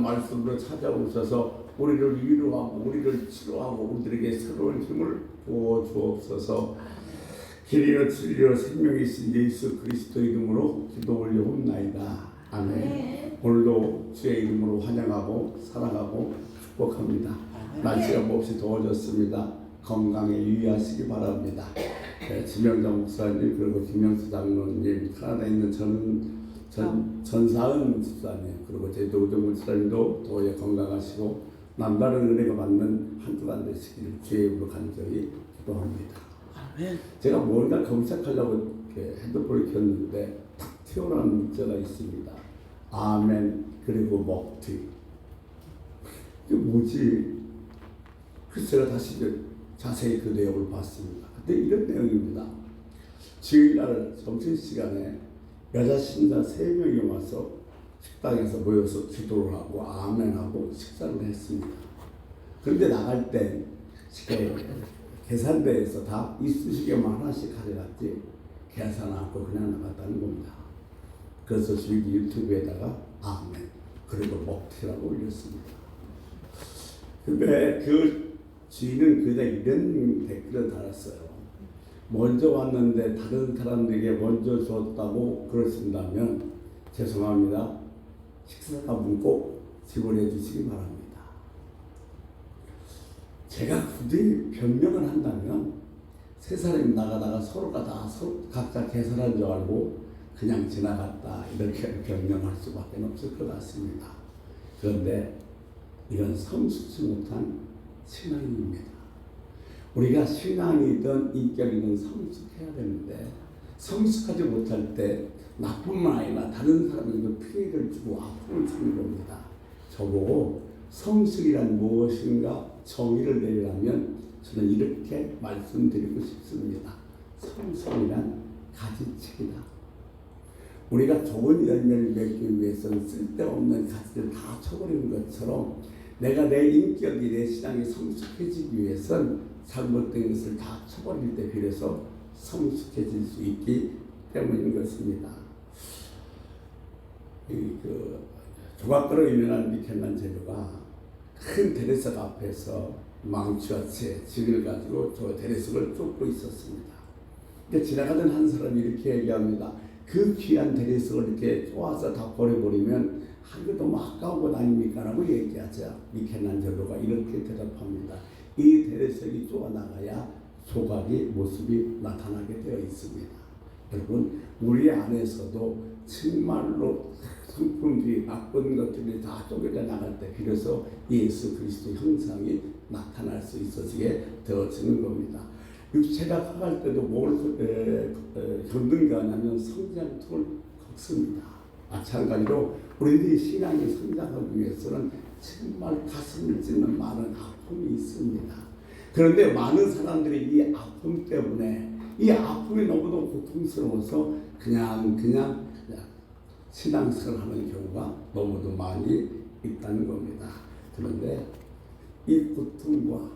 말씀으로 찾아오셔서 우리를 위로하고 우리를 치료하고 우리들에게 새로운 힘을 부어 주옵소서. 길이요 진리요 생명이신 예수 그리스도 이름으로 기도 올려옵나이다. 아멘. 오늘도 주의 이름으로 환영하고 사랑하고 축복합니다. 날씨가 몹시 더워졌습니다. 건강에 유의하시기 바랍니다. 지명장 목사님 그리고 김영수 장로님, 캐나다에 있는 전사은 집사님, 그리고 제주 우정 목사님도 더위에 건강하시고 남다른 은혜가 받는 한 주간 되시기를 주의 이름으로 간절히 기도합니다. 아멘. 제가 뭔가 검색하려고 이렇게 핸드폰을 켰는데 탁 튀어나오는 문자가 있습니다. 아멘. 그리고 먹튀. 이게 뭐지? 그래서 제가 다시 자세히 그 내용을 봤습니다. 근데 이런 내용입니다. 주일날 점심시간에 여자 신자 3명이 와서 식당에서 모여서 기도를 하고 아멘하고 식사를 했습니다. 그런데 나갈 때 계산대에서 다 이쑤시개만 하나씩 가져갔지 계산 않고 그냥 나갔다는 겁니다. 그래서 주일이 유튜브에다가 아멘 그리고 먹튀라고 올렸습니다. 근데 그 주인은 그다 이런 댓글을 달았어요. 먼저 왔는데 다른 사람들에게 먼저 줬다고 그러신다면 죄송합니다. 식사값은 꼭 지불해 주시기 바랍니다. 제가 굳이 변명을 한다면 세 사람이 나가다가 서로가 다 각자 계산한 줄 알고 그냥 지나갔다 이렇게 변명할 수밖에 없을 것 같습니다. 그런데 이건 성숙지 못한 신앙입니다. 우리가 신앙이든 인격이든 성숙해야 되는데 성숙하지 못할 때 나뿐만 아니라 다른 사람에게도 피해를 주고 아픔을 주는 겁니다. 저보고 성숙이란 무엇인가 정의를 내리라면 저는 이렇게 말씀드리고 싶습니다. 성숙이란 가지치기다. 우리가 좋은 열매를 맺기 위해서는 쓸데없는 가지를 다 쳐버리는 것처럼 내가 내 인격이 내 신앙이 성숙해지기 위해서는 잘못된 것을 다 쳐버릴 때 비로소 성숙해질 수 있기 때문인 것입니다. 조각가로 유명한 미켈란젤로가 큰 대리석 앞에서 망치와 징을 가지고 저 대리석을 쫓고 있었습니다. 근데 지나가던 한 사람이 이렇게 얘기합니다. 그 귀한 대리석을 이렇게 쪼아서 다 버려버리면 이거 너무 아까운 것 아닙니까? 라고 얘기하자 미켈란젤로가 이렇게 대답합니다. 이 대리석이 쪼아나가야 조각의 모습이 나타나게 되어 있습니다. 여러분, 우리 안에서도 정말로 성품들이 나쁜 것들이 다 쪼개져 나갈 때 비로소 예수 그리스도 형상이 나타날 수 있어지게 되어지는 겁니다. 육체가 커갈 때도 뭘 겪는가 하면 성장통을 겪습니다. 마찬가지로 우리들이 신앙이 성장하기 위해서는 정말 가슴을 찢는 많은 아픔이 있습니다. 그런데 많은 사람들이 이 아픔 때문에 이 아픔이 너무도 고통스러워서 그냥 신앙생활을 하는 경우가 너무도 많이 있다는 겁니다. 그런데 이 고통과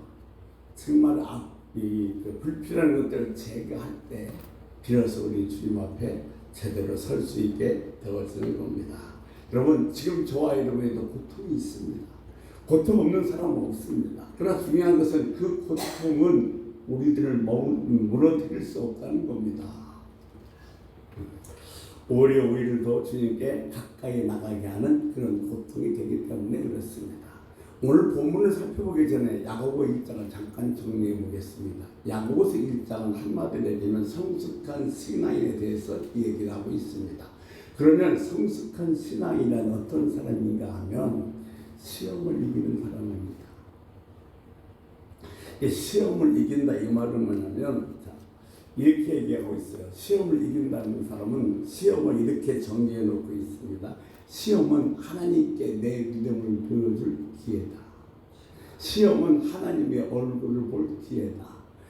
정말 불필요한 것들을 제거할 때 비로소 우리 주님 앞에 제대로 설 수 있게 되어지는 겁니다. 여러분, 지금 저와 여러분에도 고통이 있습니다. 고통 없는 사람은 없습니다. 그러나 중요한 것은 그 고통은 우리들을 무너뜨릴 수 없다는 겁니다. 오히려 더 주님께 가까이 나가게 하는 그런 고통이 되기 때문에 그렇습니다. 오늘 본문을 살펴보기 전에 야고보 1장을 잠깐 정리해 보겠습니다. 야고보서 1장은 한마디로 얘기하면 성숙한 신앙인에 대해서 얘기를 하고 있습니다. 그러면 성숙한 신앙이란 어떤 사람인가 하면 시험을 이기는 사람입니다. 시험을 이긴다 이 말은 뭐냐면 이렇게 얘기하고 있어요. 시험을 이긴다는 사람은 시험을 이렇게 정리해 놓고 있습니다. 시험은 하나님께 내 믿음을 보여줄 기회다. 시험은 하나님의 얼굴을 볼 기회다.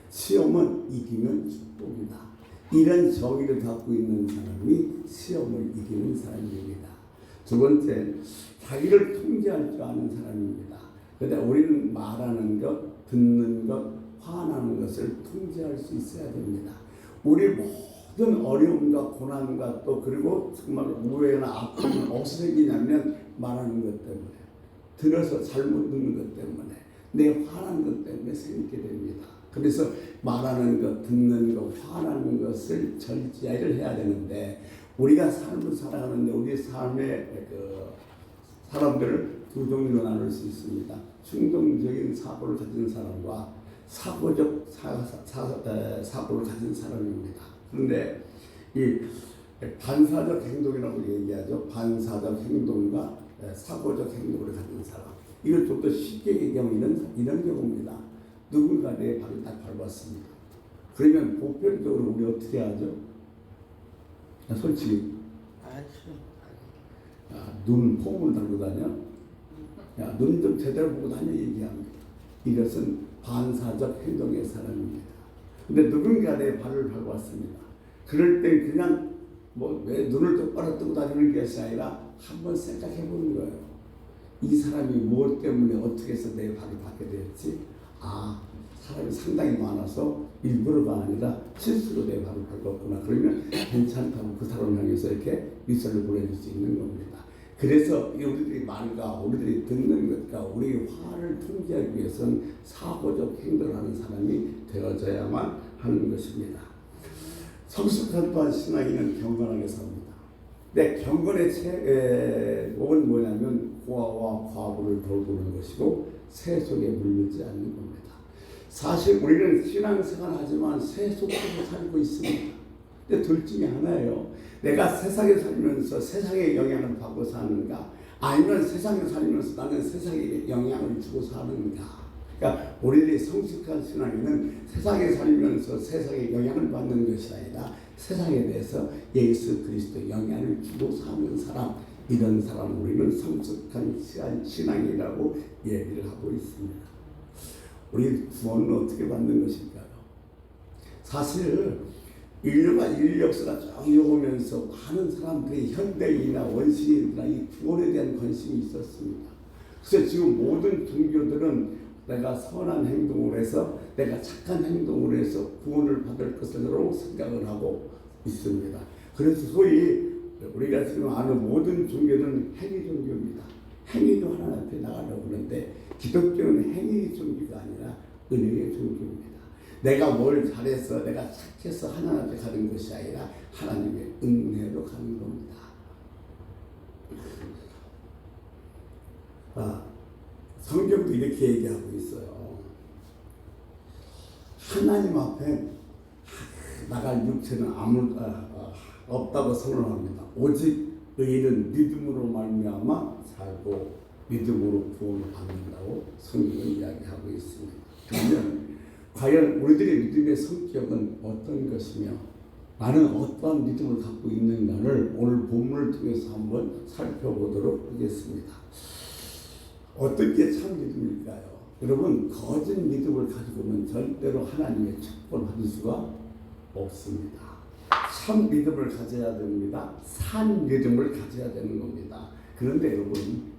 시험은 이기면 축복이다. 이런 정의를 갖고 있는 사람이 시험을 이기는 사람입니다. 두 번째, 자기를 통제할 줄 아는 사람입니다. 그런데 우리는 말하는 것, 듣는 것, 화나는 것을 통제할 수 있어야 됩니다. 우리 모든 어려움과 고난과 또 그리고 정말 우회나 아픔이 어디서 생기냐면 말하는 것 때문에. 들어서 잘못 듣는 것 때문에 내 화난 것 때문에 생기게 됩니다. 그래서 말하는 것, 듣는 것, 화나는 것을 절제를 해야 되는데 우리가 삶을 살아가는데 우리 삶의 사람들을 두 종류로 나눌 수 있습니다. 충동적인 사고를 가진 사람과 사고적 사고를 가진 사람입니다. 그런데 이 반사적 행동이라고 얘기하죠. 반사적 행동과 사고적 행동을 가진 사람. 이걸 좀 더 쉽게 얘기하면 이런 경우입니다. 누군가 내 발을 딱 밟았습니다. 그러면 보편적으로 우리 어떻게 하죠? 솔직히 눈 폼을 달고 다녀? 눈 좀 제대로 보고 다녀 얘기합니다. 이것은 반사적 행동의 사람입니다. 근데 누군가 내 발을 밟았습니다. 그럴 때 그냥 왜 눈을 똑바로 뜨고 다니는 것이 아니라 한번 생각해 보는 거예요. 이 사람이 무엇 때문에 어떻게 해서 내 발을 밟게 됐지? 사람이 상당히 많아서 일부러가 아니라 실수로 내 발을 밟았구나. 그러면 괜찮다고 그 사람을 향해서 이렇게 미소를 보내줄 수 있는 겁니다. 그래서 우리들이 말과 우리들이 듣는 것과 우리의 화를 통제하기 위해서는 사고적 행동을 하는 사람이 되어져야만 하는 것입니다. 성숙한 또한 신앙인은 경건하게 삽니다. 내 경건의 책은 뭐냐면 고아와 과부를 돌보는 것이고 새 속에 물들지 않는 겁니다. 사실 우리는 신앙생활 하지만 새 속에서 살고 있습니다. 근데 둘 중에 하나예요. 내가 세상에 살면서 세상의 영향을 받고 사는가, 아니면 세상에 살면서 나는 세상에 영향을 주고 사는가. 그러니까 우리들이 성숙한 신앙인은 세상에 살면서 세상에 영향을 받는 것이 아니라 세상에 대해서 예수 그리스도의 영향을 주고 사는 사람, 이런 사람 우리는 성숙한 신앙이라고 얘기를 하고 있습니다. 우리 구원은 어떻게 받는 것일까요? 사실 인류가 인류 역사가 쭉 이어오면서 많은 사람들이 현대인이나 원시인이나 이 구원에 대한 관심이 있었습니다. 그래서 지금 모든 종교들은 내가 선한 행동을 해서 내가 착한 행동을 해서 구원을 받을 것으로 생각을 하고 있습니다. 그래서 소위 우리가 지금 아는 모든 종교는 행위 종교입니다. 행위로 하나님 앞에 나가려고 하는데 기독교는 행위 종교가 아니라 은혜의 종교입니다. 내가 뭘 잘해서 내가 착해서 하나님 앞에 가는 것이 아니라 하나님의 은혜로 가는 겁니다. 성경도 이렇게 얘기하고 있어요. 하나님 앞에 나갈 육체는 없다고 선언합니다. 오직 의인은 믿음으로 말미암아 살고 믿음으로 구원을 받는다고 성경은 이야기하고 있습니다. 그러면 과연 우리들의 믿음의 성격은 어떤 것이며 나는 어떠한 믿음을 갖고 있는가를 오늘 본문을 통해서 한번 살펴보도록 하겠습니다. 어떤 게 참 믿음일까요? 여러분, 거짓 믿음을 가지고는 절대로 하나님의 축복을 받을 수가 없습니다. 참 믿음을 가져야 됩니다. 산 믿음을 가져야 되는 겁니다. 그런데 여러분,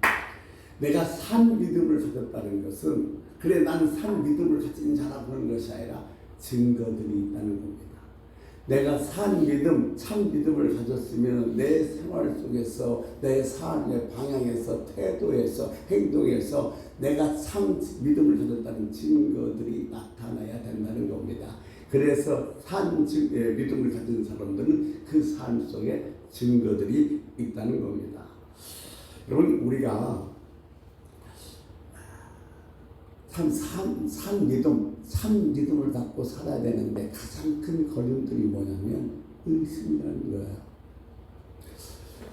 내가 산 믿음을 가졌다는 것은 그래 나는 산 믿음을 가진 자라고 하는 것이 아니라 증거들이 있다는 겁니다. 내가 산 믿음, 참 믿음을 가졌으면 내 생활 속에서 내 삶의 방향에서 태도에서 행동에서 내가 참 믿음을 가졌다는 증거들이 나타나야 된다는 겁니다. 그래서 믿음을 가진 사람들은 그 삶 속에 증거들이 있다는 겁니다. 여러분, 우리가 참 믿음을 갖고 살아야 되는데 가장 큰 걸림돌이 뭐냐면 의심이라는 거예요.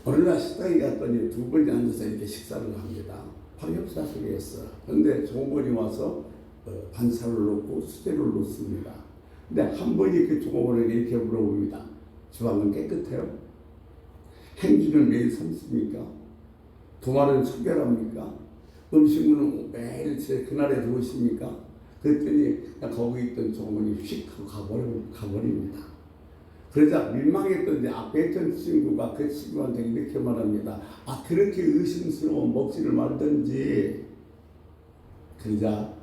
어느 날 식당에 갔더니 두 분이 앉아서 이렇게 식사를 합니다. 바로 역사 속에 있어요. 그런데 종업원이 와서 반찬을 놓고 수제를 놓습니다. 근데 한 분이 그 종업원에게 이렇게 물어봅니다. 주방은 깨끗해요? 행주는 매일 삶습니까? 도마는 청결합니까? 음식물은 매일 그날에 들어오십니까? 그랬더니 거기 있던 종업원이 휙 하고 가버립니다. 그러자 민망했던 앞에 있던 친구가 그 친구한테 이렇게 말합니다. 그렇게 의심스러운 먹지를 말든지. 그러자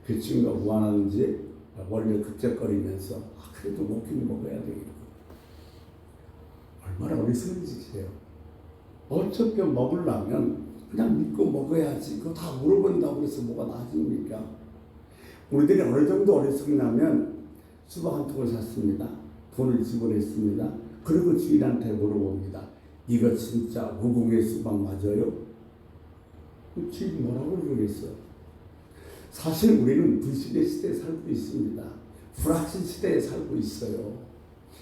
그 친구가 무안하는지 머리를 극적거리면서 그래도 먹기는 먹어야 되겠고. 얼마나 어리석은 짓이에요. 어차피 먹으려면 그냥 믿고 먹어야지. 그거 다 물어본다고 해서 뭐가 나아집니까? 우리들이 어느 정도 어리석냐면 수박 한 통을 샀습니다. 돈을 지불했습니다. 그리고 주인한테 물어봅니다. 이거 진짜 무공의 수박 맞아요? 주인 뭐라고 그러겠어? 사실 우리는 불신의 시대에 살고 있습니다. 불확신 시대에 살고 있어요.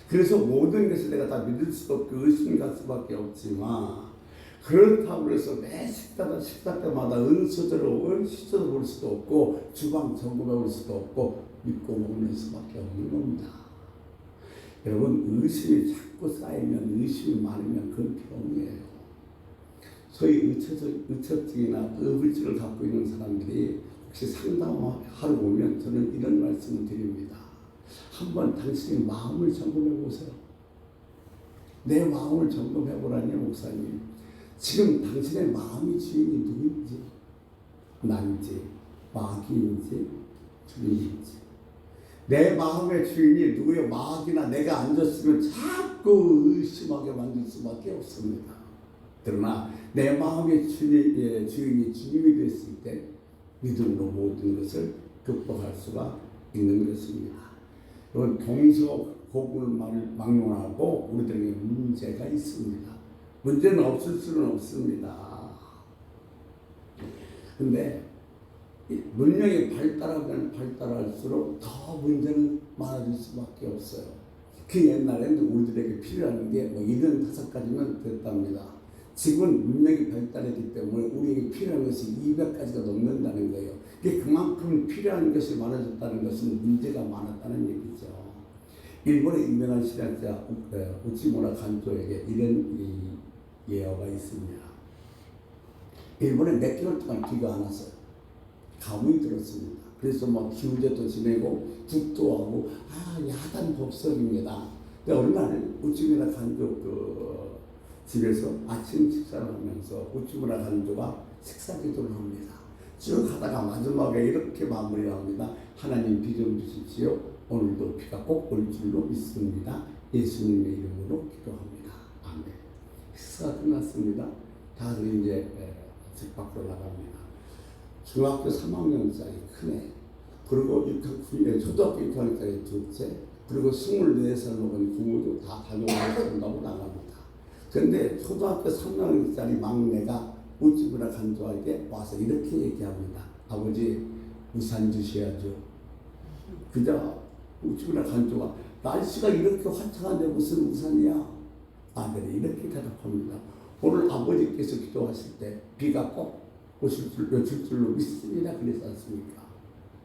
그래서 모든 것을 내가 다 믿을 수도 없고 의심할 수밖에 없지만, 그렇다고 해서 매 식사 때마다 은수저로 시켜서 볼 수도 없고 주방 점검해 볼 수도 없고 믿고 먹는 수밖에 없는 겁니다. 여러분, 의심이 자꾸 쌓이면, 의심이 많으면 그건 병이에요. 소위 의처증이나 의불증을 갖고 있는 사람들이 혹시 상담하러 오면 저는 이런 말씀을 드립니다. 한번 당신의 마음을 점검해 보세요. 내 마음을 점검해 보라니요, 목사님. 지금 당신의 마음의 주인이 누구인지, 나인지, 마귀인지, 주인인지. 내 마음의 주인이 누구요? 마귀나 내가 앉았으면 자꾸 의심하게 만들 수밖에 없습니다. 그러나 내 마음의 주인이 주님이 됐을 때 믿음으로 모든 것을 극복할 수가 있는 것입니다. 여러분, 동서고금을 막론하고 우리들에게 문제가 있습니다. 문제는 없을 수는 없습니다. 근데 문명이 발달하면 발달할수록 더 문제는 많아질 수밖에 없어요. 그 옛날에는 우리들에게 필요한 게 75가지면 됐답니다. 지금은 문명이 발달했기 때문에 우리에게 필요한 것이 200가지가 넘는다는 거예요. 그만큼 필요한 것이 많아졌다는 것은 문제가 많았다는 얘기죠. 일본의 유명한 신학자 우치무라 간조에게 이런 예어가 있습니다. 일본에 몇 개월 동안 비가 안 왔어요. 가뭄이 들었습니다. 그래서 기후제도 지내고 국도 하고 야단 법석입니다. 근데 어느 날 우치무라 간조 집에서 아침 식사를 하면서 우치무라 간조가 식사 기도를 합니다. 쭉 하다가 마지막에 이렇게 마무리를 합니다. 하나님 비 좀 주십시오. 오늘도 비가 꼭 올 줄로 믿습니다. 예수님의 이름으로 기도합니다. 아멘. 식사가 끝났습니다. 다들 이제 집 밖으로 나갑니다. 중학교 3학년짜리 큰애, 그리고 초등학교 6학년짜리 둘째, 그리고 24살 먹은 부모도 다 다녀오신다고 나갑니다. 그런데 초등학교 3학년짜리 막내가 우치무라 간조에게 와서 이렇게 얘기합니다. 아버지, 우산 주셔야죠. 그저 우치무라 간조가 날씨가 이렇게 화창한데 무슨 우산이야? 아들이 이렇게 대답합니다. 오늘 아버지께서 기도하실 때 비가 꼭 오실 줄로 믿습니다. 그랬지 않습니까?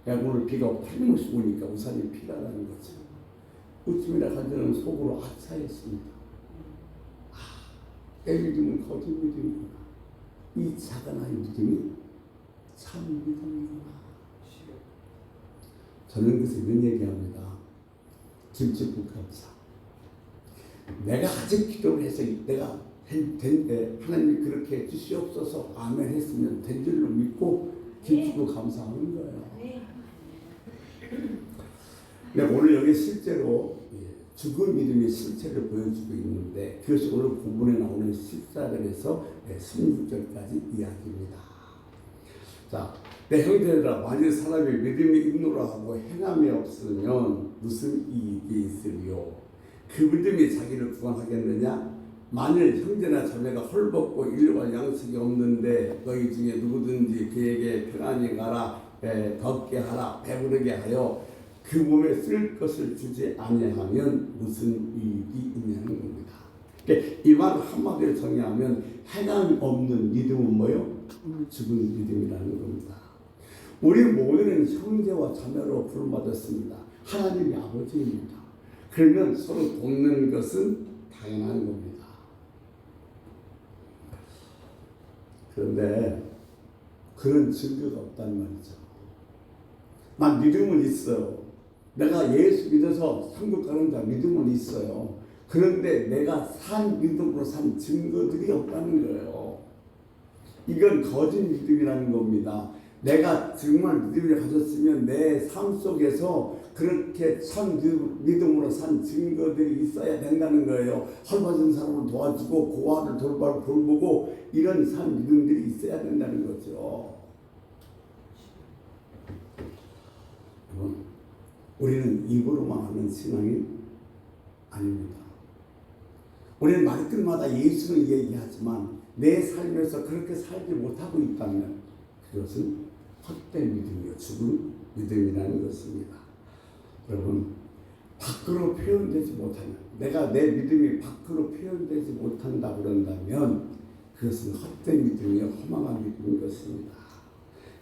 오늘 비가 틀림없이 오니까 우산이 필요하다는 거죠. 우치무라 간조는 속으로 아차했습니다. 내 믿음은 거짓 믿음이구나. 이 작은 아이 믿음이 참 믿음이구나. 저는 그래서 이런 얘기합니다. 김치국 감사. 내가 아직 기도를 해서 내가 하나님이 그렇게 주시옵소서 아멘 했으면 된 줄로 믿고 김치국 감사하는 거예요. 근데 오늘 여기 실제로 죽은 믿음의 실체를 보여주고 있는데, 그것이 오늘 본문에 나오는 14절에서 16절까지 이야기입니다. 자, 내 형제들아, 만일 사람이 믿음이 있노라 하고 행함이 없으면 무슨 이익이 있으리요? 그 믿음이 자기를 구원하겠느냐? 만일 형제나 자매가 헐벗고 일과 양식이 없는데 너희 중에 누구든지 그에게 평안히 가라, 덥게 하라, 배부르게 하여 그 몸에 쓸 것을 주지 아니하면 무슨 이익이 있냐는 겁니다. 이 말을 한마디로 정의하면 행함 없는 믿음은 뭐요? 죽은 믿음이라는 겁니다. 우리 모두는 형제와 자매로 부름받았습니다. 하나님이 아버지입니다. 그러면 서로 돕는 것은 당연한 겁니다. 그런데 그런 증거가 없단 말이죠. 난 믿음은 있어요. 내가 예수 믿어서 천국 가는 자 믿음은 있어요. 그런데 내가 산 믿음으로 산 증거들이 없다는 거예요. 이건 거짓 믿음이라는 겁니다. 내가 정말 믿음을 가졌으면 내 삶 속에서 그렇게 참 믿음으로 산 증거들이 있어야 된다는 거예요. 헐벗은 사람을 도와주고 고아를 돌보고 이런 산 믿음들이 있어야 된다는 거죠. 우리는 입으로만 하는 신앙이 아닙니다. 우리는 말끝마다 예수를 얘기하지만 내 삶에서 그렇게 살지 못하고 있다면 그것은 헛된 믿음이요 죽은 믿음이라는 것입니다. 여러분, 밖으로 표현되지 못하면, 내가 내 믿음이 밖으로 표현되지 못한다 그런다면 그것은 헛된 믿음이요 허망한 믿음인 것입니다.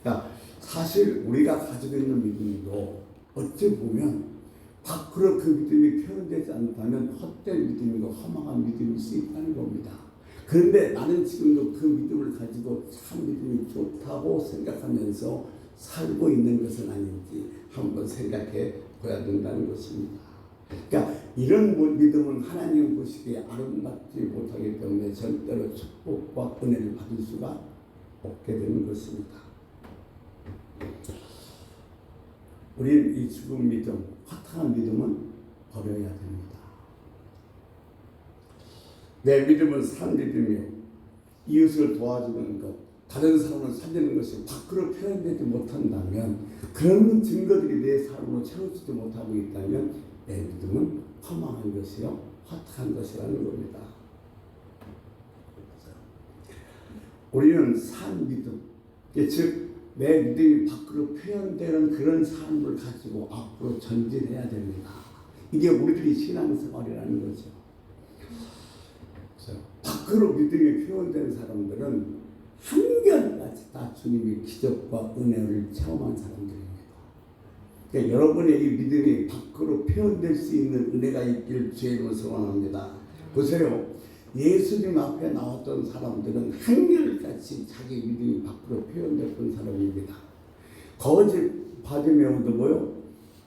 그러니까 사실 우리가 가지고 있는 믿음도 어찌 보면 밖으로 그 믿음이 표현되지 않다면 헛된 믿음이고 허망한 믿음일 수 있다는 겁니다. 그런데 나는 지금도 그 믿음을 가지고 참 믿음이 좋다고 생각하면서 살고 있는 것은 아닌지 한번 생각해 봐야 된다는 것입니다. 그러니까 이런 믿음은 하나님 보시기에 아름답지 못하기 때문에 절대로 축복과 은혜를 받을 수가 없게 되는 것입니다. 우리는 이 죽은 믿음, 허탄한 믿음은 버려야 됩니다. 내 믿음은 산 믿음이요 이웃을 도와주는 것, 다른 사람을 살리는 것이 밖으로 표현되지 못한다면, 그런 증거들이 내 삶으로 채워지지 못하고 있다면 내 믿음은 허망한 것이요 허탄한 것이라는 겁니다. 우리는 산 믿음, 즉 내 믿음이 밖으로 표현되는 그런 삶을 가지고 앞으로 전진해야 됩니다. 이게 우리들이 신앙생활이라는 거죠. 밖으로 믿음이 표현되는 사람들은 한결같이 다 주님의 기적과 은혜를 체험한 사람들입니다. 그러니까 여러분의 이 믿음이 밖으로 표현될 수 있는 은혜가 있길 주의 이름으로 소원합니다. 보세요. 예수님 앞에 나왔던 사람들은 한결같이 자기 믿음이 밖으로 표현됐던 사람입니다. 거짓 받으며 얻어고요.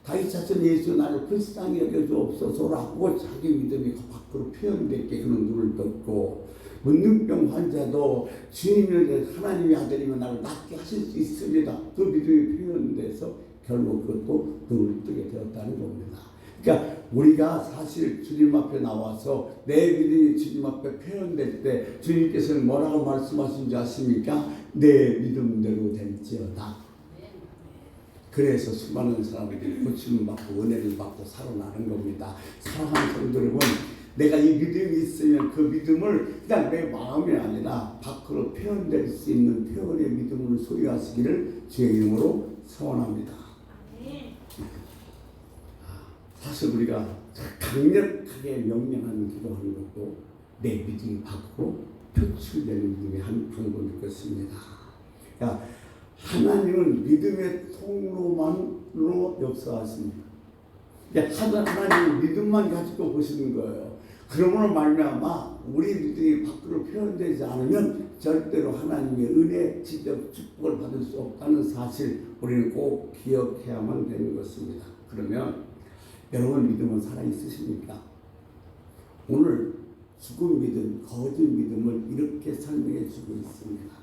다윗 자손 예수 나를 불쌍히 여겨주옵소서라고 자기 믿음이 밖으로 표현됐게 그는 눈을 떴고, 문둥병 환자도 주님이 하나님의 아들이면 나를 낫게 하실 수 있습니다. 그 믿음이 표현돼서 결국 그것도 눈을 뜨게 되었다는 겁니다. 그러니까 우리가 사실 주님 앞에 나와서 내 믿음이 주님 앞에 표현될 때 주님께서는 뭐라고 말씀하신지 아십니까? 내 믿음대로 될지어다. 그래서 수많은 사람들이 고침을 받고 은혜를 받고 살아나는 겁니다. 사랑하는 성도 여러분, 내가 이 믿음이 있으면 그 믿음을 그냥 내 마음이 아니라 밖으로 표현될 수 있는 표현의 믿음을 소유하시기를 주의 이름으로 소원합니다. 사실 우리가 강력하게 명령하는 기도하는 것도 내 믿음이 밖으로 표출되는 믿음의 한 방법일 것입니다. 그러니까 하나님은 믿음의 통로만으로 역사하십니다. 하나님은 믿음만 가지고 보시는 거예요. 그러므로 말미암아 우리 믿음이 밖으로 표현되지 않으면 절대로 하나님의 은혜, 지적, 축복을 받을 수 없다는 사실 우리는 꼭 기억해야만 되는 것입니다. 그러면 여러분 믿음은 살아있으십니까? 오늘 죽은 믿음, 거짓 믿음을 이렇게 설명해 주고 있습니다.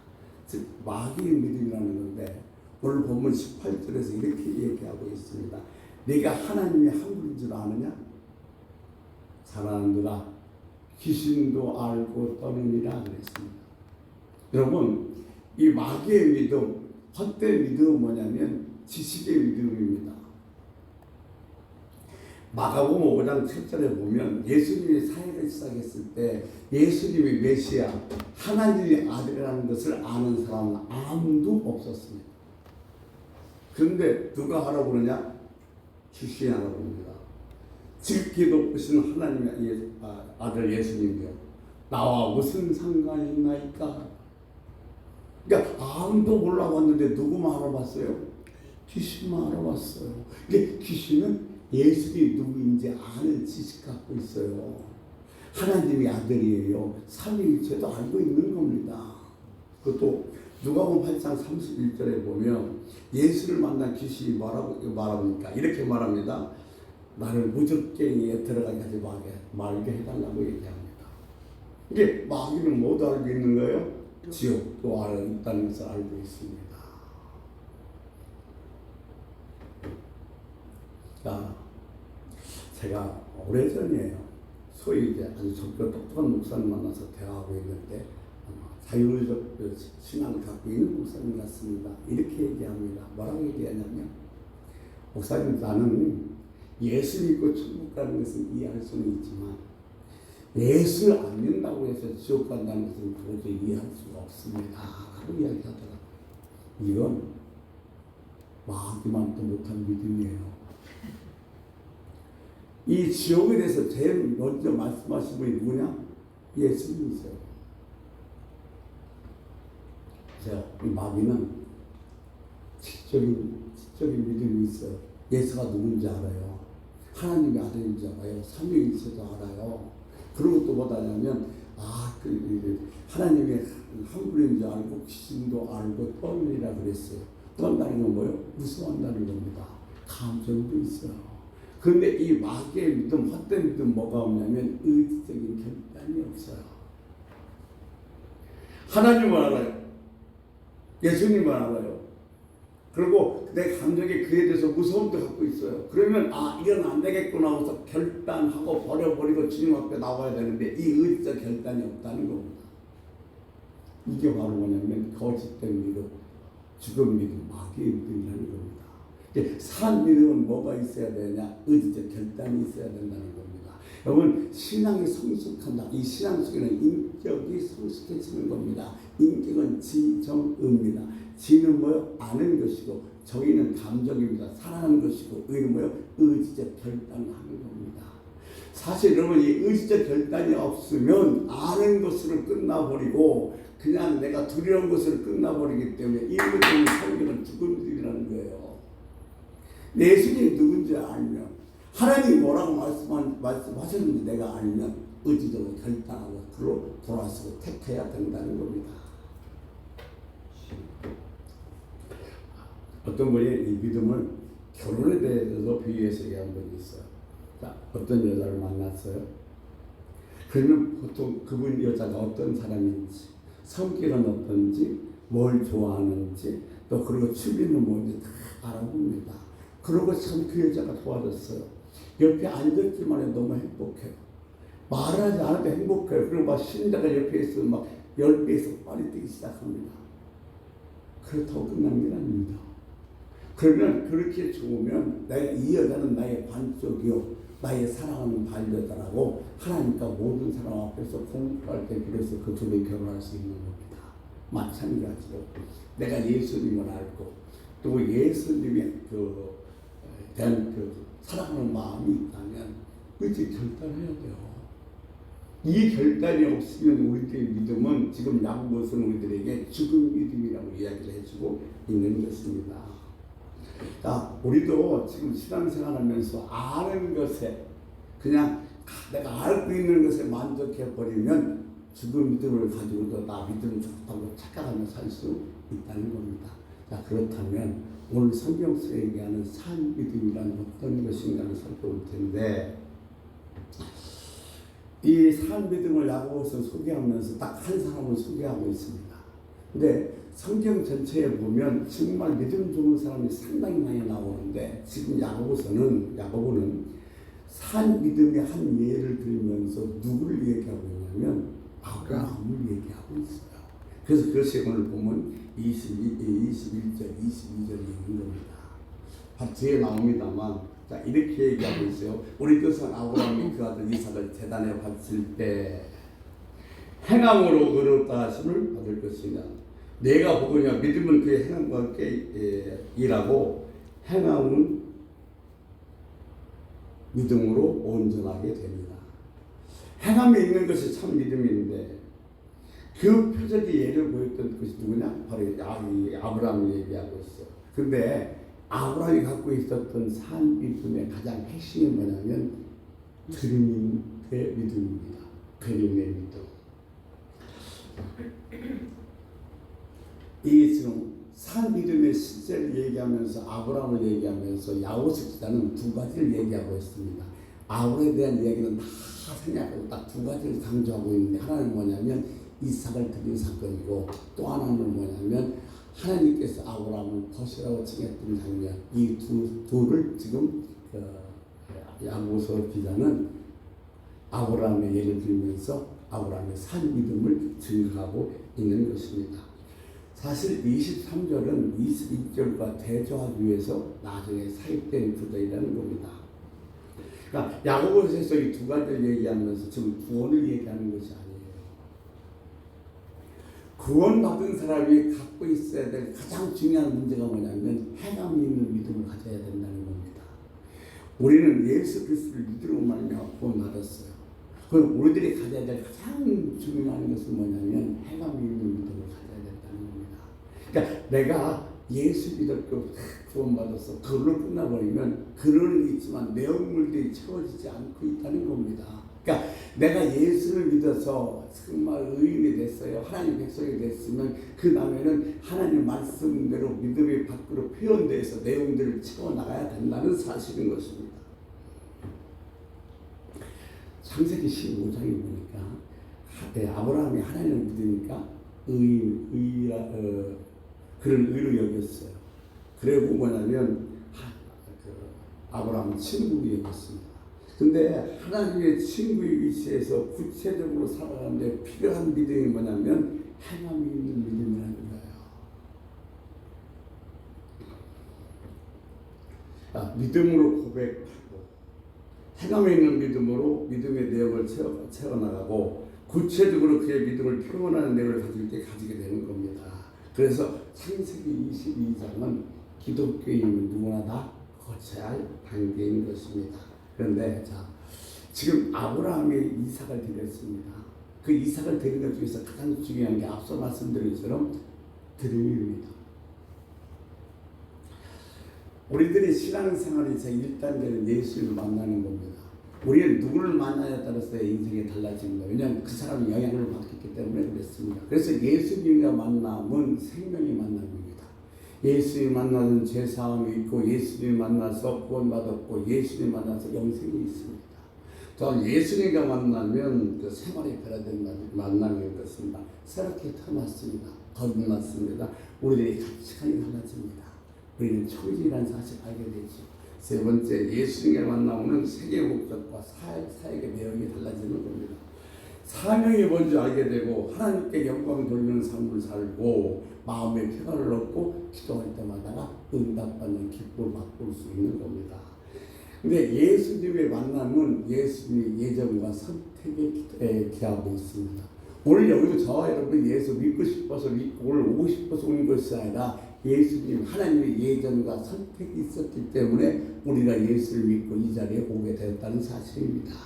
즉 마귀의 믿음이라는 건데 오늘 본문 18절에서 이렇게 얘기하고 있습니다. 네가 하나님의 한 분인 줄 아느냐? 사랑하는도다 귀신도 알고 떠느니라 그랬습니다. 여러분 이 마귀의 믿음, 헛된 믿음은 뭐냐면 지식의 믿음입니다. 마가복음 5장 7절에 보면 예수님이 사역을 시작했을 때 예수님이 메시아 하나님의 아들이라는 것을 아는 사람은 아무도 없었습니다. 그런데 누가 하라고 그러냐? 귀신이 하라고 합니다. 지극히 높으신 하나님의 아들 예수님이요 나와 무슨 상관이 있나이까? 그러니까 아무도 몰라봤는데 누구만 알아봤어요? 귀신만 알아봤어요. 근데 귀신은 예수님이 누구인지 아는 지식 갖고 있어요. 하나님의 아들이에요. 삼위일체도 알고 있는 겁니다. 그것도 누가복음 8장 31절에 보면 예수를 만난 귀신이 뭐라고 말합니까? 이렇게 말합니다. 나를 무적갱이에 들어가게 하지 말게 해달라고 얘기합니다. 이게 마귀는 뭐도 알고 있는 거예요? 지옥도 있다는 것을 알고 있습니다. 제가 오래전이에요. 소위 이제 아주 적고 똑똑한 목사님 만나서 대화하고 있는데 자율적 신앙을 갖고 있는 목사님 같습니다. 이렇게 얘기합니다. 뭐라고 얘기하냐면, 목사님, 나는 예수 믿고 천국 가는 것은 이해할 수는 있지만 예수를 안 믿는다고 해서 지옥 간다는 것은 도저히 이해할 수가 없습니다 라고 이야기하더라고요. 이건 마귀만도 못한 믿음이에요. 이 지옥에 대해서 제일 먼저 말씀하신 분이 누구냐? 예수님이세요. 이 마귀는 지적인 믿음이 있어요. 예수가 누군지 알아요. 하나님의 아들인지 알아요. 삼위일체도 알아요. 그리고 또 뭐다냐면 하나님의 한 분인지 알고 귀신도 알고 떠올리라 그랬어요. 떠난다는 건 뭐예요? 무서워한다는 겁니다. 감정도 있어요. 그런데 이 마귀의 믿음, 헛된 믿음 뭐가 없냐면 의지적인 결단이 없어요. 하나님을 알아요. 예수님을 알아요. 그리고 내 감정에 그에 대해서 무서움도 갖고 있어요. 그러면 이건 안 되겠구나 하고서 결단하고 버려버리고 주님 앞에 나와야 되는데 이 의지적 결단이 없다는 겁니다. 이게 바로 뭐냐면 거짓된 믿음, 죽은 믿음, 마귀의 믿음이라는 겁니다. 산 믿음은 뭐가 있어야 되냐? 의지적 결단이 있어야 된다는 겁니다. 여러분, 신앙이 성숙한다. 이 신앙 속에는 인격이 성숙해지는 겁니다. 인격은 지정의입니다. 지는 뭐요? 아는 것이고, 정의는 감정입니다. 사랑하는 것이고, 의는 뭐요? 의지적 결단을 하는 겁니다. 사실 여러분, 이 의지적 결단이 없으면 아는 것으로 끝나버리고 그냥 내가 두려운 것으로 끝나버리기 때문에 이 믿음의 성경은 죽은 믿음이라는 거예요. 예수님이 누군지 알면, 하나님이 뭐라고 말씀하셨는지 내가 알면 의지적으로 결단하고 그로 돌아서고 택해야 된다는 겁니다. 어떤 분이 이 믿음을 결혼에 대해서 비유해서 얘기한 분이 있어요. 자, 어떤 여자를 만났어요. 그러면 보통 그분 여자가 어떤 사람인지, 성격은 어떤지, 뭘 좋아하는지, 또 그리고 취미는 뭔지 다 알아봅니다. 그러고 참 그 여자가 좋아졌어요. 옆에 앉았기만 해도 너무 행복해요. 말하지 않아도 행복해요. 그리고 막 신자가 옆에 있으면 막 10배 이상 빨리 뛰기 시작합니다. 그렇다고 끝난 게 아닙니다. 그러면 그렇게 좋으면 이 여자는 나의 반쪽이요, 나의 사랑하는 반여자라고 하나님과 모든 사람 앞에서 공부할 때 그래서 그 둘이 결혼할 수 있는 겁니다. 마찬가지로 내가 예수님을 알고 또 예수님의 대한 사랑하는 마음이 있다면 의지 결단해야 돼요. 이 결단이 없으면 우리들의 믿음은 지금 야고보서는 우리들에게 죽은 믿음이라고 이야기를 해주고 있는 것입니다. 자, 우리도 지금 신앙생활하면서 아는 것에 그냥 내가 알고 있는 것에 만족해버리면 죽은 믿음을 가지고도 나 믿음 좋다고 착각하며 살 수 있다는 겁니다. 자, 그렇다면 오늘 성경 속에 얘기하는 산 믿음이란 어떤 것인가를 살펴볼 텐데, 이 산 믿음을 야고보서 소개하면서 딱 한 사람을 소개하고 있습니다. 근데 성경 전체에 보면 정말 믿음 좋은 사람이 상당히 많이 나오는데, 지금 야고보는 산 믿음의 한 예를 들면서 누구를 얘기하고 있냐면 아브라함을 얘기하고 있어요. 그래서 그것이 오늘 보면 21절, 22절이 있는 겁니다. 바로 뒤에 나옵니다만, 자, 이렇게 얘기하고 있어요. 우리 조상 아브라함이 그 아들 이삭을 제단에 바칠 때 행함으로 의롭다 하심을 받을 것이냐. 내가 보거냐. 믿음은 그의 행함과 함께 일하고 행함은 믿음으로 온전하게 됩니다. 행함이 있는 것이 참 믿음인데, 그 표적의 예를 보였던 것이 누구냐? 바로 아브라함을 얘기하고 있어요. 근데 아브라함이 갖고 있었던 산 믿음의 가장 핵심이 뭐냐면 드림의 믿음입니다. 드림의 믿음. 이 지금 산 믿음의 실제를 얘기하면서 아브라함을 얘기하면서 야고보서 기자는 두 가지를 얘기하고 있습니다. 아브라함에 대한 이야기는 다 생략하고 딱 두 가지를 강조하고 있는데, 하나는 뭐냐면 이삭을 드린 사건이고, 또 하나는 뭐냐면 하나님께서 아브라함을 벗이라고 칭했던 장면. 이 둘을 지금 야고보서 기자는 아브라함의 예를 들면서 아브라함의 산 믿음을 증거하고 있는 것입니다. 사실 23절은 22절과 대조하기 위해서 나중에 사입된 구절이라는 겁니다. 그러니까 야고보서에서 이 두 가지를 얘기하면서 지금 구원을 얘기하는 것이 아니에요. 구원받은 사람이 갖고 있어야 될 가장 중요한 문제가 뭐냐면 해감 있는 믿음을 가져야 된다는 겁니다. 우리는 예수 그리스도를 믿음으로 말미암아 구원받았어요. 그럼 우리들이 가져야 될 가장 중요한 것은 뭐냐면 해감 있는 믿음을 가져야 된다는 겁니다. 그러니까 내가 예수 믿었고 구원받아서 그걸로 끝나버리면 그로는 있지만 내용물들이 채워지지 않고 있다는 겁니다. 그러니까 내가 예수를 믿어서 정말 의인이 됐어요. 하나님 백성이 됐으면 그 다음에는 하나님 말씀대로 믿음의 밖으로 표현돼서 내용들을 채워나가야 된다는 사실인 것입니다. 창세기 15장에 보니까 아브라함이 하나님을 믿으니까 그를 의로 여겼어요. 그리고 뭐냐면 아브라함은 친구로 여겼습니다. 근데 하나님의 친구의 위치에서 구체적으로 살아가는데 필요한 믿음이 뭐냐면 행함이 있는 믿음이라는 거예요. 믿음으로 고백하고 행함에 있는 믿음으로 믿음의 내용을 채워나가고 구체적으로 그의 믿음을 표현하는 내용을 가지게 되는 겁니다. 그래서 창세기 22장은 기독교인은 누구나 다 거쳐야 할 단계인 것입니다. 그런데 지금 아브라함이 이삭을 드렸습니다. 그 이삭을 드린 것 중에서 가장 중요한 게 앞서 말씀드린 것처럼 드림입니다. 우리들의 신앙생활에서 1단계는 예수를 만나는 겁니다. 우리는 누구를 만나냐에 따라서 인생이 달라집니다. 왜냐하면 그 사람이 영향을 받기 때문에 그렇습니다. 그래서 예수님과 만남은 생명의 만남입니다. 예수님 만나는 죄사함이 있고 예수님 만나서 구원받았고 예수님 만나서 영생이 있습니다. 또한 예수님과 만나면 그 생활에 변화된 만남인 것입니다. 새롭게 태어났습니다. 거듭났습니다. 우리들의 가치관이 달라집니다. 우리는 청지라는 사실을 알게 되죠. 세 번째, 예수님과 만나면 세계의 목적과 사역의 내용이 달라지는 겁니다. 사명이 뭔지 알게 되고 하나님께 영광 돌리는 삶을 살고 마음의 평안을 얻고 기도할 때마다 응답받는 기쁨을 맛볼 수 있는 겁니다. 근데 예수님의 만남은 예수님의 예정과 선택에 기하고 있습니다. 오늘 여기서 저와 여러분이 예수 믿고 싶어서 믿고 오늘 오고 싶어서 오는 것이 아니라 예수님 하나님의 예정과 선택이 있었기 때문에 우리가 예수를 믿고 이 자리에 오게 되었다는 사실입니다.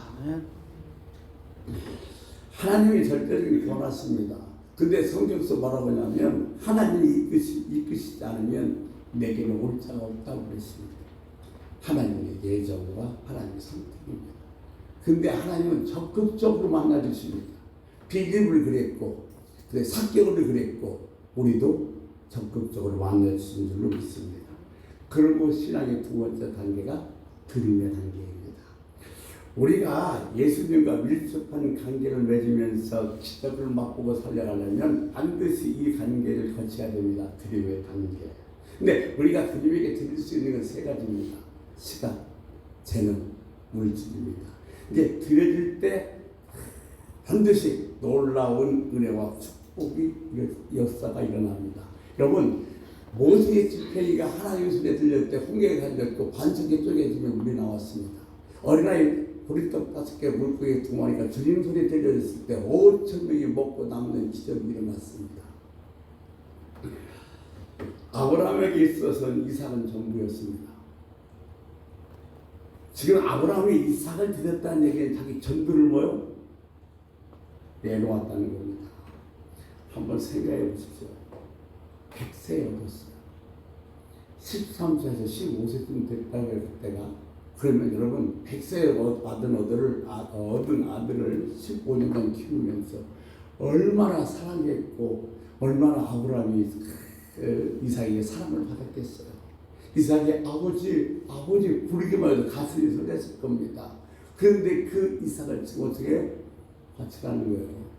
하나님이 절대적인 변화십니다. 근데 성경에서 뭐라고 하냐면 하나님이 이끄시지 않으면 내게는 올 자가 없다고 그랬습니다. 하나님의 예정과 하나님의 선택입니다. 근데 하나님은 적극적으로 만나주십니다. 비밀을 그랬고 사격을 그랬고 우리도 적극적으로 만나주신 줄로 믿습니다. 그리고 신앙의 두 번째 단계가 드림의 단계입니다. 우리가 예수님과 밀접한 관계를 맺으면서 기적을 맛보고 살려가려면 반드시 이 관계를 거쳐야 됩니다. 드림의 단계. 근데 우리가 드림에게 드릴 수 있는 건 세 가지입니다. 시간, 재능, 물질입니다. 이제 드려질 때 반드시 놀라운 은혜와 축복이 역사가 일어납니다. 여러분, 모세의 지팡이가 하나님의 손에 들렸을 때 홍해가 갈렸고 반석이 쪼개지며 물이 나왔습니다. 어린아이 보리떡 5개 물고기 2마리가 주님 손에 들려졌을 때 5,000명이 먹고 남는 기적이 일어났습니다. 아브라함에게 있어서는 이삭은 전부였습니다. 지금 아브라함이 이삭을 드렸다는 얘기는 자기 전부를 내놓았다는 겁니다. 한번 생각해 보십시오. 100세에 얻었어요. 13세에서 15세쯤 됐다고 할 때가 그러면 여러분 100세에 얻은 아들을 15년간 키우면서 얼마나 사랑했고 얼마나 아브라함이 이삭에게 사랑을 받았겠어요. 이삭의 아버지 부르기만 해도 가슴이 설렜을 겁니다. 그런데 그 이삭을 지금 어떻게 바치라는 거예요.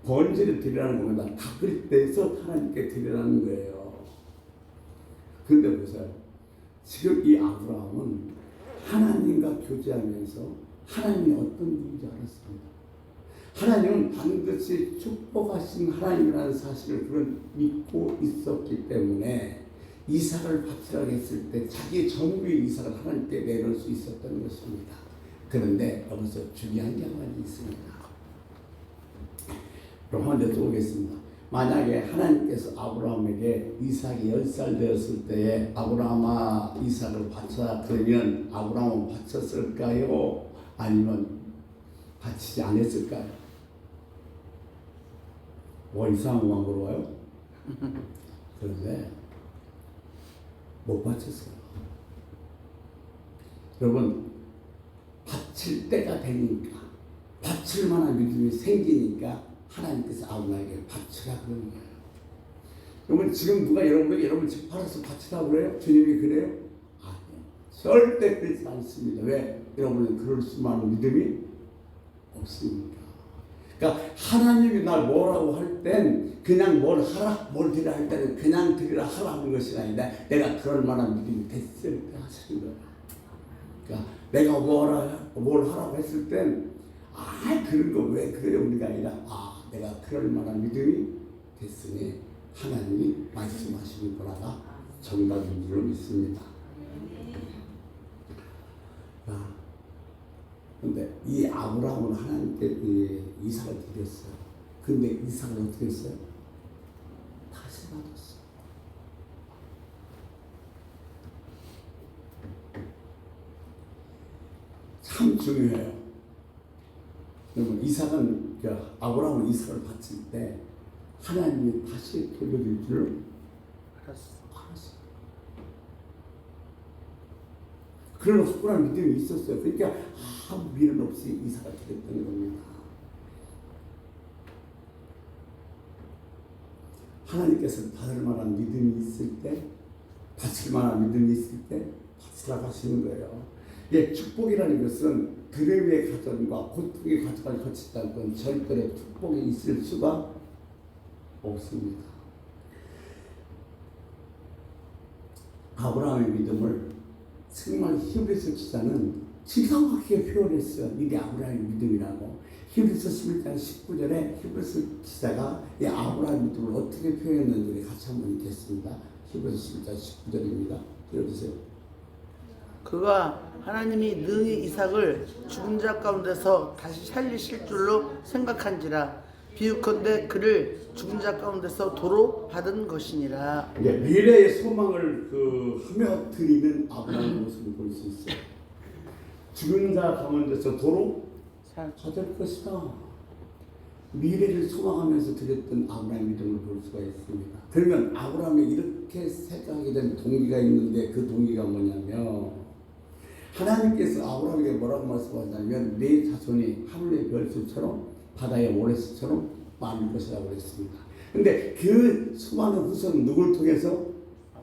번제를 드리라는 겁니다. 닦을 때에서 하나님께 드리라는 거예요. 그런데 보세요. 지금 이 아브라함은 하나님과 교제하면서 하나님이 어떤 분인지 알았습니다. 하나님은 반드시 축복하신 하나님이라는 사실을 그는 믿고 있었기 때문에 이삭을 바치라고 했을 때 자기 전부의 이삭을 하나님께 내놓을 수 있었던 것입니다. 그런데 여기서 중요한 게 한 가지 있습니다. 그럼 한번 여쭤보겠습니다. 만약에 하나님께서 아브라함에게 이삭이 10살 되었을 때에 아브라함아 이삭을 바쳐라 그러면 아브라함은 바쳤을까요? 아니면 바치지 않았을까요? 뭐 이상한 것만 물어봐요? 그런데 못 바쳤어요. 여러분, 바칠 때가 되니까, 바칠 만한 믿음이 생기니까 하나님께서 아브라함에게 바치라 그러는 거예요. 여러분, 지금 누가 여러분 집 팔아서 바치라고 그래요? 주님이 그래요? 아니요. 절대 그렇지 않습니다. 왜? 여러분은 그럴 수만한 믿음이 없습니다. 그러니까 하나님이 날 뭐라고 할 땐 그냥 뭘 하라, 뭘 드리라 할 때는 그냥 드리라 하라는 것이 아니라 내가 그럴 만한 믿음이 됐을 때 하시는 거야. 그러니까 내가 뭘 하라고 했을 땐 그런 거 왜 그래요? 우리가 아니라 내가 그럴 만한 믿음이 됐으니 하나님이 말씀하시는 거라가 정답인 줄 믿습니다. 근데 이 아브라함은 하나님께 이삭을 드렸어요. 근데 이삭을 어떻게 했어요? 다시 받았어요. 참 중요해요. 여러분, 아브라함은 이삭을 바칠 때 하나님이 다시 돌려줄 줄 알았어요. 그런 확고한 믿음이 있었어요. 그러니까 아무 미련 없이 이삭을 드렸던 겁니다. 하나님께서 받을 만한 믿음이 있을 때, 바칠 만한 믿음이 있을 때 바치라고 하시는 거예요. 축복이라는 것은 드림의 가정과 고통의 가정을 거치지 않고 절대로 축복이 있을 수가 없습니다. 아브라함의 믿음을 정말 히브리서 기자는 지상하게 표현했어요. 이게 아브라함의 믿음이라고. 히브리서 11장 19절에 히브리서 기자가 이 아브라함의 믿음을 어떻게 표현했는지 같이 한번 읽겠습니다. 히브리서 11장 19절입니다. 들어주세요. 그가 하나님이 능히 이삭을 죽은 자 가운데서 다시 살리실 줄로 생각한지라 비유컨대 그를 죽은 자 가운데서 도로 받은 것이니라. 미래의 소망을 하며 드리는 아브라함의 모습을 볼 수 있어요. 죽은 자 가운데서 도로 받을 것이다. 미래를 소망하면서 드렸던 아브라함의 믿음을 볼 수가 있습니다. 그러면 아브라함이 이렇게 생각하게 된 동기가 있는데 그 동기가 뭐냐면 하나님께서 아브라함에게 뭐라고 말씀하셨냐면 내 자손이 하늘의 별수처럼 바다의 모래수처럼 많을 것이라고 했습니다. 근데 그 수많은 후손은 누굴 통해서?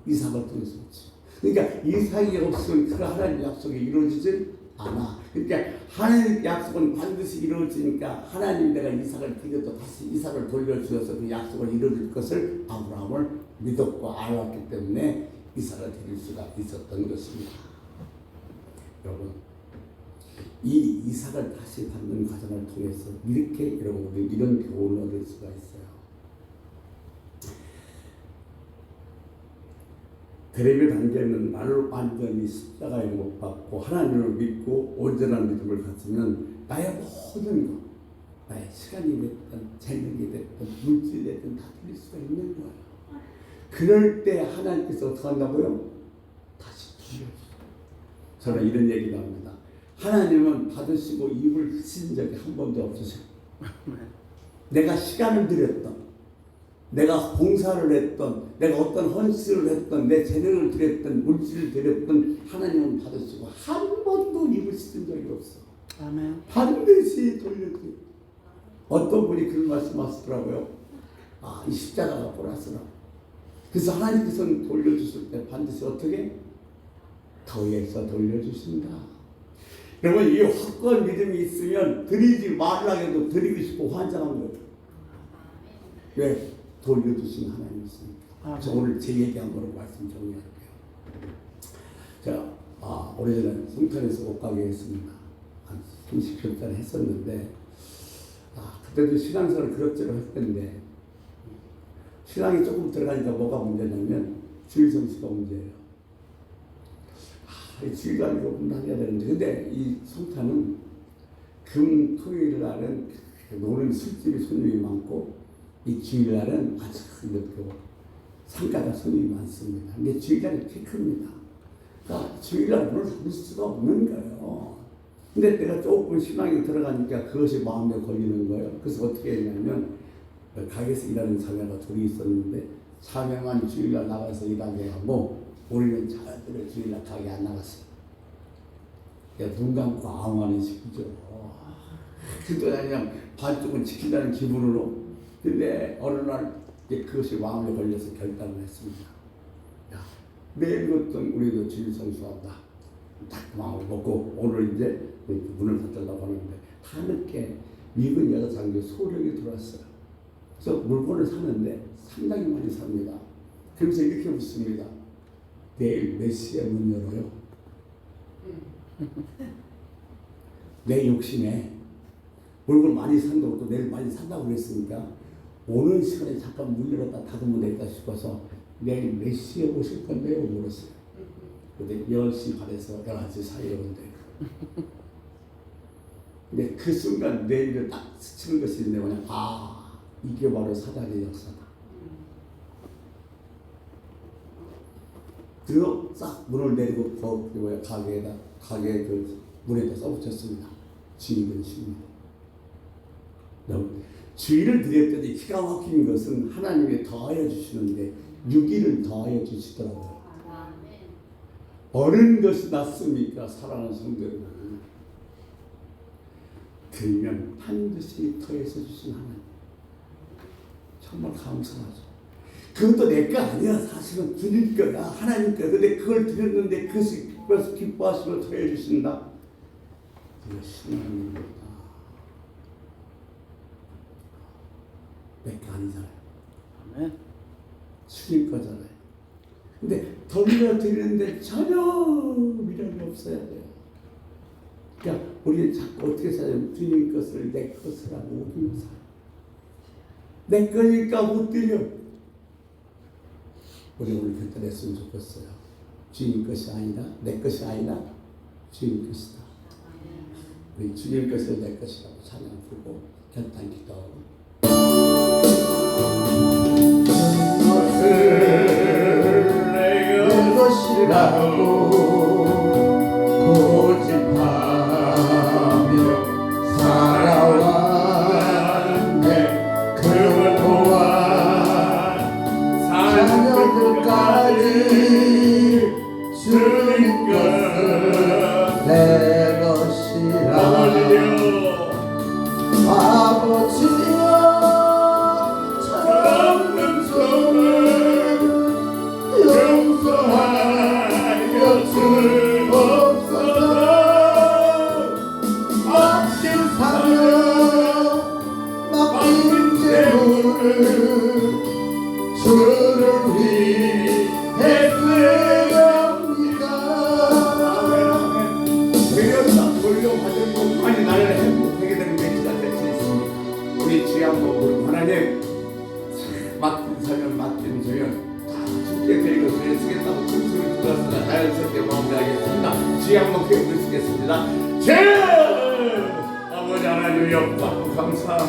이삭을 통해서 그렇죠. 그러니까 이삭이 없으면 그 하나님의 약속이 이루어지지 않아. 그러니까 하나님의 약속은 반드시 이루어지니까 하나님이 내가 이삭을 드려도 다시 이삭을 돌려주어서 그 약속을 이루어질 것을 아브라함을 믿었고 알았기 때문에 이삭을 드릴 수가 있었던 것입니다. 여러분, 이 이삭을 다시 받는 과정을 통해서 이렇게 여러분들이 이런 교훈을 얻을 수가 있어요. 드림의 단계는 나를 완전히 십자가에 못 박고 하나님을 믿고 온전한 믿음을 갖추면 나의 모든 것, 나의 시간이 됐든 재능이 됐든 물질이 됐든 다 드릴 수가 있는 거예요. 그럴 때 하나님께서 어떻게 한다고요? 다시 주셔요. 저는 이런 얘기도 합니다. 하나님은 받으시고 입을 쓰신 적이 한 번도 없으세요. 내가 시간을 들였던, 내가 봉사를 했던, 내가 어떤 헌신을 했던, 내 재능을 드렸던, 물질을 드렸던 하나님은 받으시고 한 번도 입을 쓰신 적이 없어. 아멘. 반드시 돌려드려요. 어떤 분이 그런 말씀하시더라고요. 이 십자가가 보라스라고. 그래서 하나님께서는 돌려주실 때 반드시 어떻게? 더해서 돌려주신다. 여러분, 이 확고한 믿음이 있으면 드리지 말라 해도 드리고 싶고 환장한 거예요. 왜? 돌려주신 하나님이 있으니까. 저 오늘 제 얘기한 거로 말씀 정리할게요. 자, 오래전에 송탄에서 옷가게 했습니다. 한 30평짜리 했었는데 그때도 신앙생활을 그럭저럭 했는데 신앙이 조금 들어가니까 뭐가 문제냐면 주일 성수가 문제예요. 주일날 조금 다녀야 되는데 근데 이 송탄은 금, 토요일 날은 노는 술집이 손님이 많고 이 주일날은 아주 늦고 상가가 손님이 많습니다. 근데 주일날이 피크입니다. 그러니까 주일날 문을 닫을 수가 없는 거예요. 근데 내가 조금 신앙이 들어가니까 그것이 마음에 걸리는 거예요. 그래서 어떻게 했냐면 가게에서 일하는 자매가 둘이 있었는데 자매만 주일날 나가서 일하게 하고 우리는 자매들을 주일날 가게 안 나갔어요. 눈 감고 아웅하는 식이죠. 그것도 그냥 반쪽은 지킨다는 기분으로. 근데 어느 날 그것이 마음에 걸려서 결단을 했습니다. 내일부터 우리도 주일 성수한다. 딱 마음을 먹고 오늘 이제 문을 닫으려고 하는데 다 늦게 미군 여자 장교 소령이 들어왔어요. 그래서 물건을 사는데 상당히 많이 삽니다. 그러면서 이렇게 묻습니다. 내일 몇 시에 문 열어요? 내 욕심에 물건 많이 산다고 또 내일 많이 산다고 그랬으니까 오는 시간에 잠깐 문 열었다 닫으면 되겠다 싶어서 내일 몇 시에 오실 건데요? 물었어요. 근데 10시 반에서 11시 사이에 온대요. 근데 그 순간 내 입에 딱 스치는 것이 뭐냐, 이게 바로 사단의 역사다. 그리고 싹 문을 내리고 가게 그 문에다 써붙였습니다. 주일은 쉽니다. 주일을 드렸더니 기가 막힌 것은 하나님이 더하여 주시는데 6일을 더하여 주시더라고요. 어느 것이 낫습니까? 사랑하는 성도들은 들면 반드시 더해서 주신 하나님, 정말 감사하죠. 그것도 내 거 아니야. 사실은 주님 거야. 하나님 거. 근데 그걸 드렸는데 그것이 기뻐서 기뻐하시고 더해 주신다. 그것이 하나님 거다. 내 거 아니잖아요. 아멘. 주님 거잖아요. 근데 돌려드리는데 전혀 미련이 없어야 돼요. 그러니까 우리는 자꾸 어떻게 살아요? 주님 것을 내 것이라고 우기며 살아요. 내 거니까 못 드려. 우리 오늘 결단했으면 좋겠어요. 주님 것이 아니라 내 것이 아니라 주님 것이다. 우리 주님 것을 내 것이라고 찬양 부르고 결단 기도하고 내 것이라고 고집하며 살아왔네. 그동안 자녀들까지 주님 것을 내 것이라고 아버지여 참는 저를 용서하여 주옵소서. 맡긴 사명 맡긴 재물을 주를 위해 쓰렵니다. 드렸다 돌려받은 것만이 나를 행복하게 되는 매치가 될 수 있습니다. 우리 주의 한번 부르고 하나님 맡긴 사명 맡긴 사명 다 주께 드리고 그래 쓰겠다고 통수를 들었으나 자연스럽게 마무리하겠습니다. 주의 한번 기억을 쓰겠습니다. 제 아버지 하나님이 없다고 감사합니다.